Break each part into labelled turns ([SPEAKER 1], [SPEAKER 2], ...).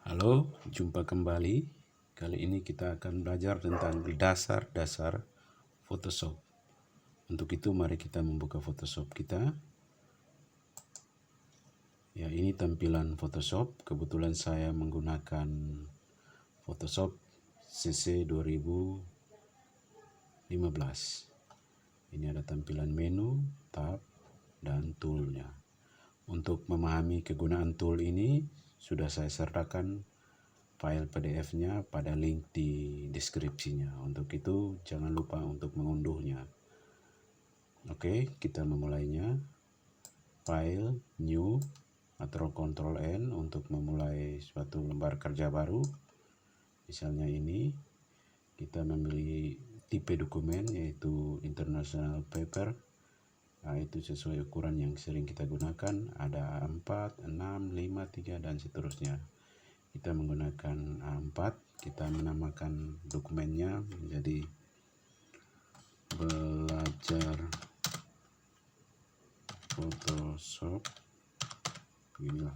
[SPEAKER 1] Halo, jumpa kembali. Kali ini kita akan belajar tentang dasar-dasar Photoshop. Untuk itu mari kita membuka Photoshop kita. Ya, ini tampilan Photoshop. Kebetulan saya menggunakan Photoshop CC 2015. Ini ada tampilan menu, tab, dan toolnya. Untuk memahami kegunaan tool ini, sudah saya sertakan file PDF-nya pada link di deskripsinya. Untuk itu jangan lupa untuk mengunduhnya. Oke, kita memulainya. File, new, atau Ctrl N untuk memulai suatu lembar kerja baru. Misalnya ini, kita memilih tipe dokumen yaitu International Paper. Nah, itu sesuai ukuran yang sering kita gunakan. Ada A4, 6, 5, 3, dan seterusnya. Kita menggunakan A4, kita menamakan dokumennya menjadi belajar Photoshop. Inilah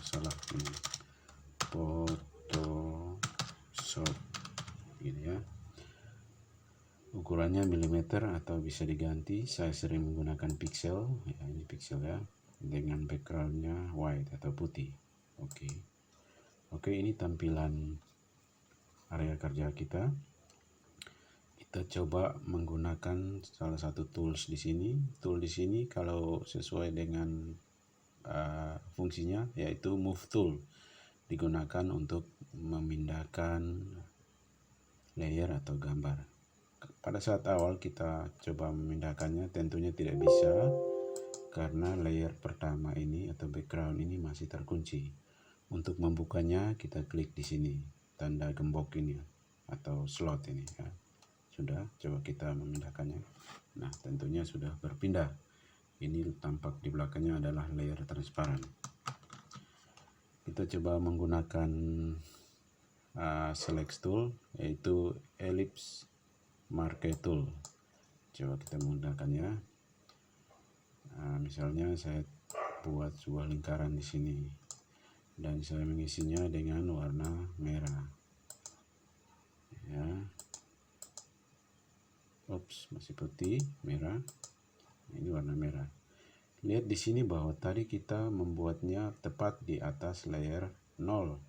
[SPEAKER 1] salah ini Photoshop ini ya. Ukurannya milimeter atau bisa diganti. Saya sering menggunakan pixel ya, ini pixel ya, dengan backgroundnya white atau putih. Oke, ini tampilan area kerja kita. Kita coba menggunakan salah satu tools di sini. Tool di sini kalau sesuai dengan fungsinya yaitu move tool, digunakan untuk memindahkan layer atau gambar. Pada saat awal kita coba memindahkannya tentunya tidak bisa karena layer pertama ini atau background ini masih terkunci. Untuk membukanya kita klik di sini tanda gembok ini atau slot ini ya. Sudah, coba kita memindahkannya. Nah, tentunya sudah berpindah. Ini tampak di belakangnya adalah layer transparan. Kita coba menggunakan select tool yaitu ellipse marquee tool. Coba kita menggunakannya. Misalnya saya buat sebuah lingkaran di sini dan saya mengisinya dengan warna merah. Ya. Masih putih, merah. Ini warna merah. Lihat di sini bahwa tadi kita membuatnya tepat di atas layer 0.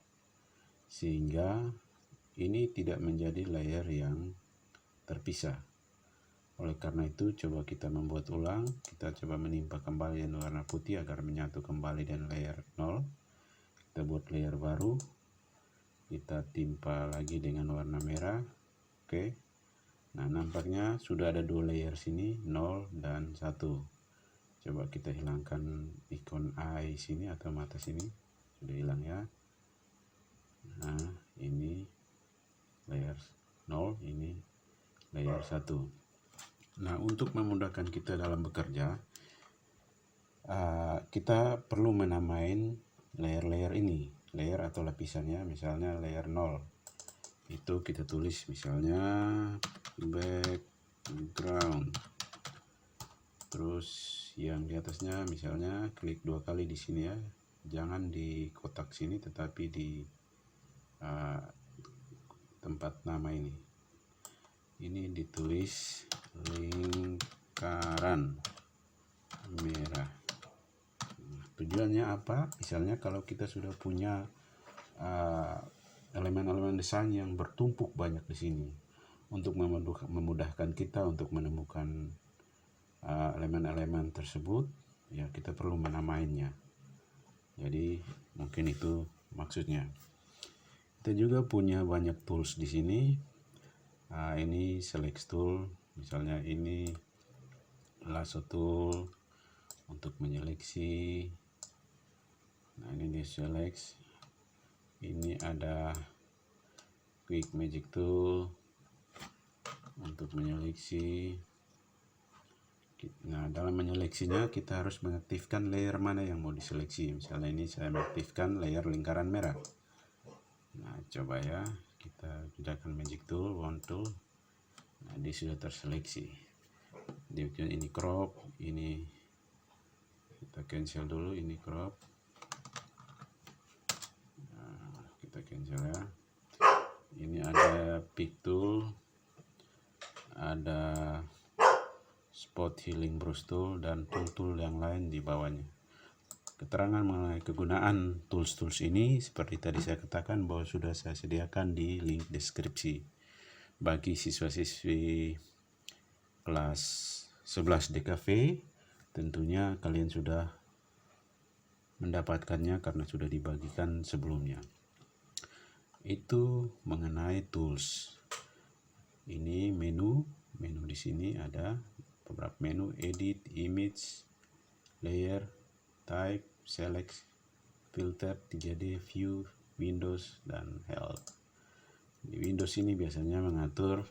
[SPEAKER 1] Sehingga ini tidak menjadi layer yang terpisah. Oleh karena itu coba kita membuat ulang. Kita coba menimpa kembali dengan warna putih agar menyatu kembali dengan layer 0. Kita buat layer baru. Kita timpa lagi dengan warna merah. Oke. Nah, nampaknya sudah ada dua layer sini, 0 dan 1. Coba kita hilangkan ikon eye sini atau mata sini. Sudah hilang ya. Nah, ini layer 0, ini layer 1. Nah, untuk memudahkan kita dalam bekerja, kita perlu menamain layer-layer ini, layer atau lapisannya, misalnya layer 0. Itu kita tulis misalnya background. Terus yang di atasnya misalnya klik 2 kali di sini ya. Jangan di kotak sini tetapi di tempat nama ini. Ini ditulis lingkaran merah. Tujuannya apa? Misalnya kalau kita sudah punya elemen-elemen desain yang bertumpuk banyak di sini, untuk memudahkan kita untuk menemukan elemen-elemen tersebut, ya kita perlu menamainya. Jadi mungkin itu maksudnya. Kita juga punya banyak tools di sini. Ini select tool, misalnya ini lasso tool untuk menyeleksi. Nah, ini di select. Ini ada quick magic tool untuk menyeleksi. Nah, dalam menyeleksinya kita harus mengaktifkan layer mana yang mau diseleksi. Misalnya ini saya mengaktifkan layer lingkaran merah. Nah, coba ya, kita gunakan magic tool, wand tool. Nah, dia sudah terseleksi. Dia ini crop, ini kita cancel dulu, ini crop. Nah, kita cancel ya. Ini ada pick tool, ada spot healing brush tool, dan tool-tool yang lain di bawahnya. Keterangan mengenai kegunaan tools-tools ini seperti tadi saya katakan bahwa sudah saya sediakan di link deskripsi. Bagi siswa-siswi kelas 11 DKV, tentunya kalian sudah mendapatkannya karena sudah dibagikan sebelumnya. Itu mengenai tools. Ini menu di sini ada beberapa menu: edit, image, layer, type, select, filter, 3D, view, Windows, dan help. Di Windows ini biasanya mengatur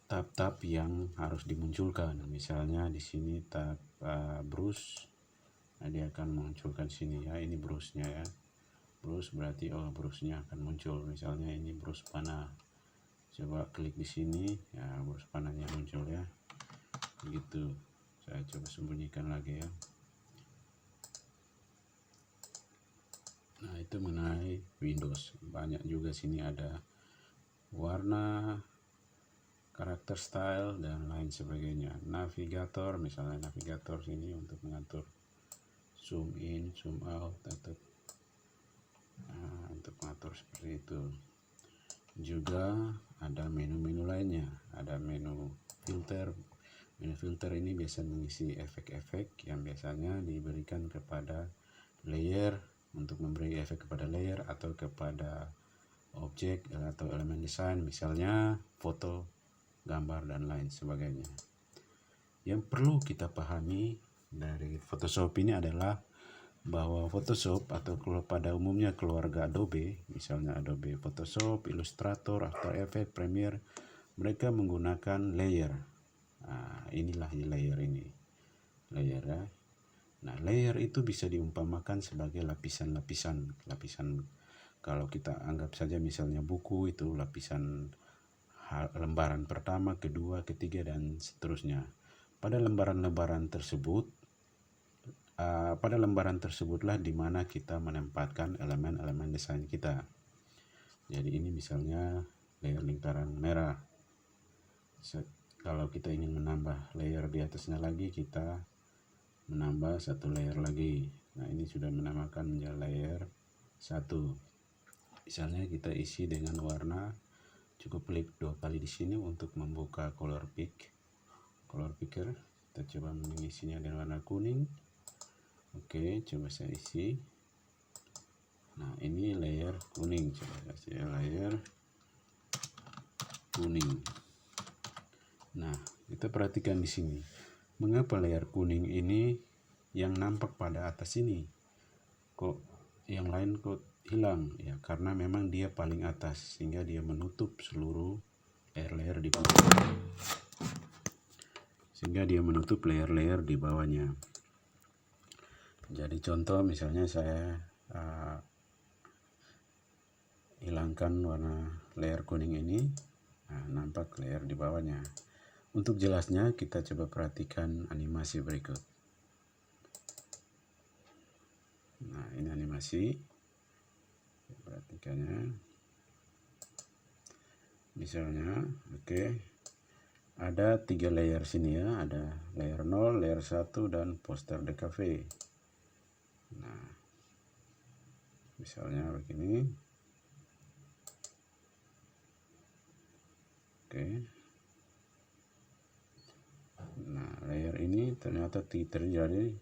[SPEAKER 1] tab-tab yang harus dimunculkan. Misalnya di sini tab brush, nah dia akan munculkan sini ya. Ini brushnya ya. Brush berarti brushnya akan muncul. Misalnya ini brush panah. Coba klik di sini, ya brush panahnya muncul ya. Begitu. Saya coba sembunyikan lagi ya. Nah, itu mengenai Windows. Banyak juga sini ada warna, karakter style, dan lain sebagainya. Navigator, misalnya navigator sini untuk mengatur zoom in, zoom out, atau untuk mengatur seperti itu. Juga ada menu-menu lainnya. Ada menu filter. Menu filter ini biasa mengisi efek-efek yang biasanya diberikan kepada layer, untuk memberi efek kepada layer atau kepada objek atau elemen desain, misalnya foto, gambar, dan lain sebagainya. Yang perlu kita pahami dari Photoshop ini adalah bahwa Photoshop atau pada umumnya keluarga Adobe, misalnya Adobe Photoshop, Illustrator, After Effects, Premiere, mereka menggunakan layer. Nah, inilah layer ini. Layer ya. Nah, layer itu bisa diumpamakan sebagai lapisan-lapisan. Kalau kita anggap saja misalnya buku itu lapisan lembaran pertama, kedua, ketiga, dan seterusnya. Pada lembaran-lembaran tersebutlah di mana kita menempatkan elemen-elemen desain kita. Jadi ini misalnya layer lingkaran merah. Kalau kita ingin menambah layer di atasnya lagi, kita menambah satu layer lagi. Nah, ini sudah menamakan menjadi layer 1. Misalnya kita isi dengan warna, cukup klik 2 kali di sini untuk membuka color picker. Kita coba mengisinya dengan warna kuning. Oke, coba saya isi. Nah, ini layer kuning. Coba saya layer kuning. Nah, kita perhatikan di sini. Mengapa layer kuning ini yang nampak pada atas ini? Kok yang lain kok hilang? Ya, karena memang dia paling atas, sehingga dia menutup seluruh layer-layer di bawah. Layer-layer di bawahnya. Jadi contoh misalnya saya hilangkan warna layer kuning ini, nah, nampak layer di bawahnya. Untuk jelasnya kita coba perhatikan animasi berikut. Nah, ini animasi. Perhatikannya. Misalnya, oke. Ada 3 layer sini ya, ada layer 0, layer 1, dan poster DKV. Nah, misalnya begini. Oke. Nah, layer ini ternyata terjadi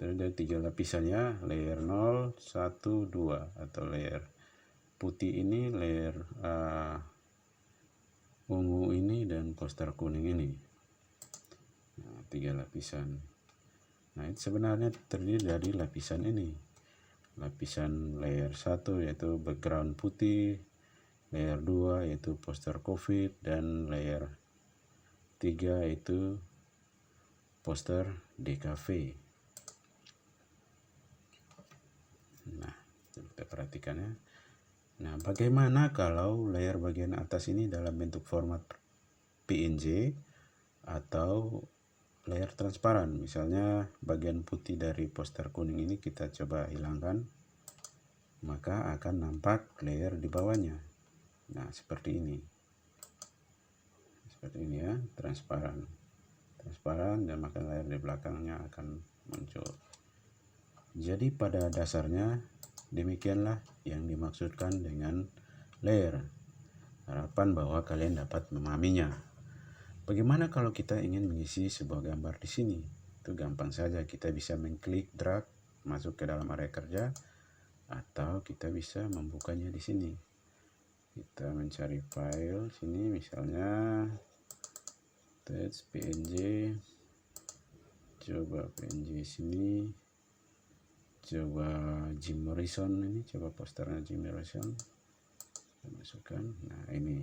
[SPEAKER 1] 3 lapisannya, layer 0, 1, 2, atau layer putih ini, layer ungu ini, dan poster kuning ini. Nah, 3 lapisan. Nah, itu sebenarnya terdiri dari lapisan ini. Lapisan layer 1 yaitu background putih, layer 2 yaitu poster COVID, dan layer 3 yaitu poster DKV. Nah, kita perhatikan ya. Nah, bagaimana kalau layer bagian atas ini dalam bentuk format PNG atau layer transparan. Misalnya bagian putih dari poster kuning ini kita coba hilangkan, maka akan nampak layer di bawahnya. Nah, seperti ini. Seperti ini ya, transparan. Transparan, dan maka layer di belakangnya akan muncul. Jadi pada dasarnya demikianlah yang dimaksudkan dengan layer. Harapan bahwa kalian dapat memahaminya. Bagaimana kalau kita ingin mengisi sebuah gambar di sini? Itu gampang saja, kita bisa mengklik drag masuk ke dalam area kerja, atau kita bisa membukanya di sini. Kita mencari file sini, misalnya text png, coba png sini, coba Jim Morrison ini, coba posternya Jim Morrison, kita masukkan. Nah, ini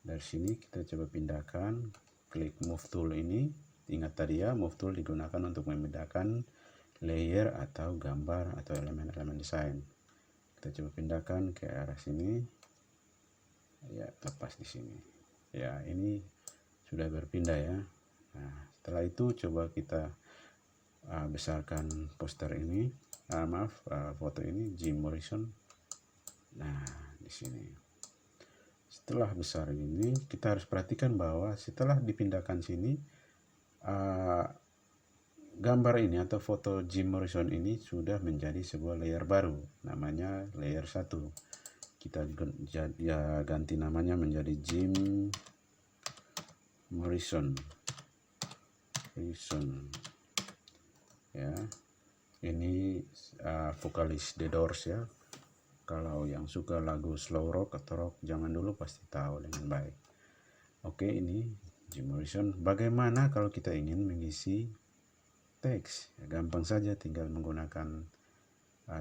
[SPEAKER 1] dari sini kita coba pindahkan, klik move tool ini. Ingat tadi ya, move tool digunakan untuk memindahkan layer atau gambar atau elemen-elemen desain. Kita coba pindahkan ke arah sini ya, lepas di sini ya, ini sudah berpindah ya. Nah, setelah itu coba kita besarkan poster ini, foto ini Jim Morrison. Nah, di sini setelah besar ini kita harus perhatikan bahwa setelah dipindahkan sini, gambar ini atau foto Jim Morrison ini sudah menjadi sebuah layer baru, namanya layer 1. Kita ganti namanya menjadi Jim Morrison ya. Ini vokalis The Doors ya. Kalau yang suka lagu slow rock atau rock zaman dulu pasti tahu dengan baik. Oke, ini Jim Morrison. Bagaimana kalau kita ingin mengisi teks? Ya, gampang saja, tinggal menggunakan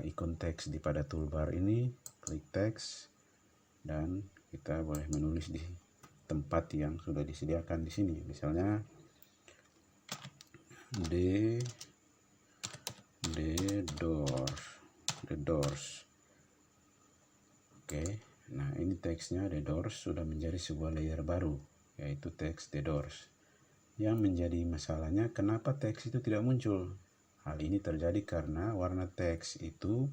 [SPEAKER 1] ikon teks di pada toolbar ini, klik teks, dan kita boleh menulis di tempat yang sudah disediakan di sini. Misalnya The Doors. Oke, nah ini teksnya The Doors sudah menjadi sebuah layer baru, yaitu teks The Doors. Yang menjadi masalahnya, kenapa teks itu tidak muncul? Hal ini terjadi karena warna teks itu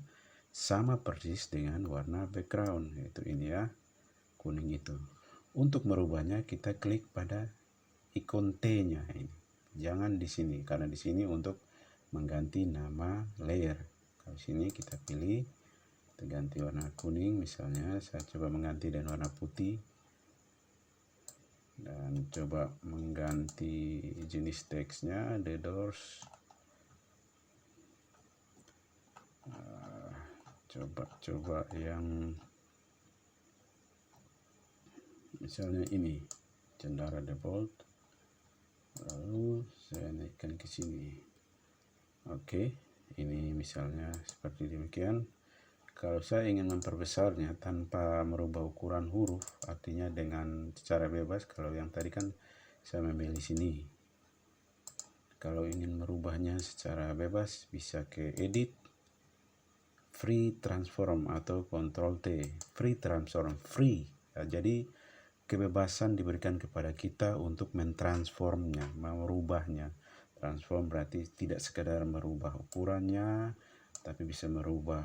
[SPEAKER 1] sama persis dengan warna background, yaitu ini ya, kuning itu. Untuk merubahnya kita klik pada ikon T-nya ini. Jangan di sini, karena di sini untuk mengganti nama layer. Kalau sini kita pilih, kita ganti warna kuning, misalnya saya coba mengganti dengan warna putih, dan coba mengganti jenis teksnya The Doors. Coba yang misalnya ini Cendara Default, lalu saya naikkan ke sini. Oke, ini misalnya seperti demikian. Kalau saya ingin memperbesarnya tanpa merubah ukuran huruf, artinya dengan secara bebas, kalau yang tadi kan saya memilih sini. Kalau ingin merubahnya secara bebas, bisa ke edit, free transform atau Ctrl T. Free transform, free ya, jadi kebebasan diberikan kepada kita untuk mentransformnya, merubahnya. Transform berarti tidak sekedar merubah ukurannya, tapi bisa merubah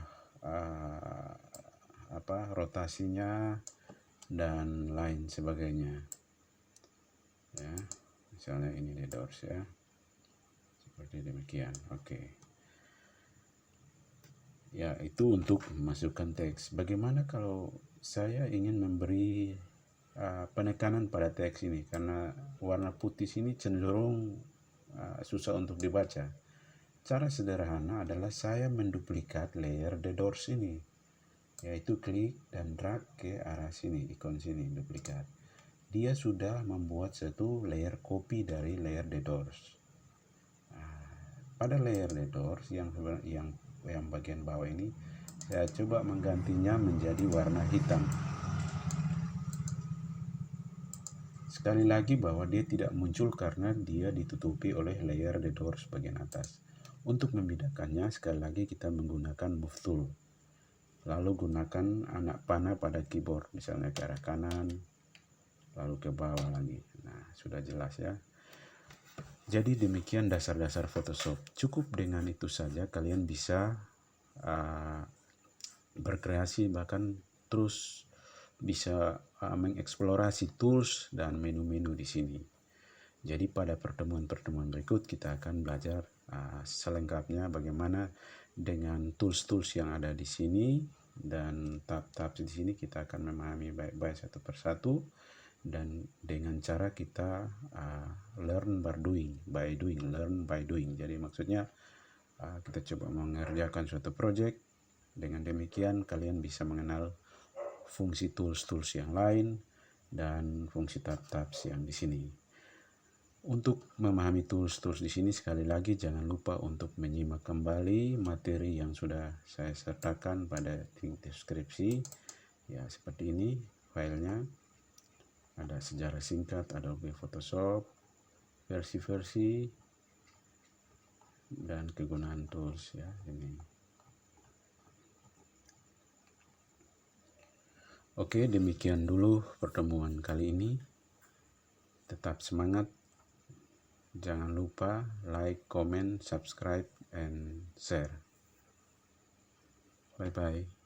[SPEAKER 1] rotasinya dan lain sebagainya ya. Misalnya ini The Doors ya, seperti demikian. Oke. Ya, itu untuk memasukkan teks. Bagaimana kalau saya ingin memberi penekanan pada teks ini, karena warna putih sini cenderung susah untuk dibaca. Cara sederhana adalah saya menduplikat layer The Doors ini, yaitu klik dan drag ke arah sini, ikon sini, duplikat. Dia sudah membuat satu layer copy dari layer The Doors. Pada layer The Doors yang bagian bawah ini, saya coba menggantinya menjadi warna hitam. Sekali lagi bahwa dia tidak muncul karena dia ditutupi oleh layer The Doors bagian atas. Untuk membedakannya, sekali lagi kita menggunakan move tool. Lalu gunakan anak panah pada keyboard, misalnya ke arah kanan, lalu ke bawah lagi. Nah, sudah jelas ya. Jadi demikian dasar-dasar Photoshop. Cukup dengan itu saja kalian bisa berkreasi, bahkan terus bisa mengeksplorasi tools dan menu-menu di sini. Jadi pada pertemuan-pertemuan berikut kita akan belajar selengkapnya bagaimana dengan tools-tools yang ada di sini, dan tahap-tahap di sini kita akan memahami baik-baik satu persatu, dan dengan cara kita learn by doing, learn by doing. Jadi maksudnya kita coba mengerjakan suatu project, dengan demikian kalian bisa mengenal fungsi tools-tools yang lain dan fungsi tahap-tahap yang di sini. Untuk memahami tools-tools di sini, sekali lagi jangan lupa untuk menyimak kembali materi yang sudah saya sertakan pada deskripsi. Ya, seperti ini filenya. Ada sejarah singkat Adobe Photoshop, versi-versi, dan kegunaan tools ya ini. Oke, demikian dulu pertemuan kali ini. Tetap semangat. Jangan lupa like, comment, subscribe, and share. Bye-bye.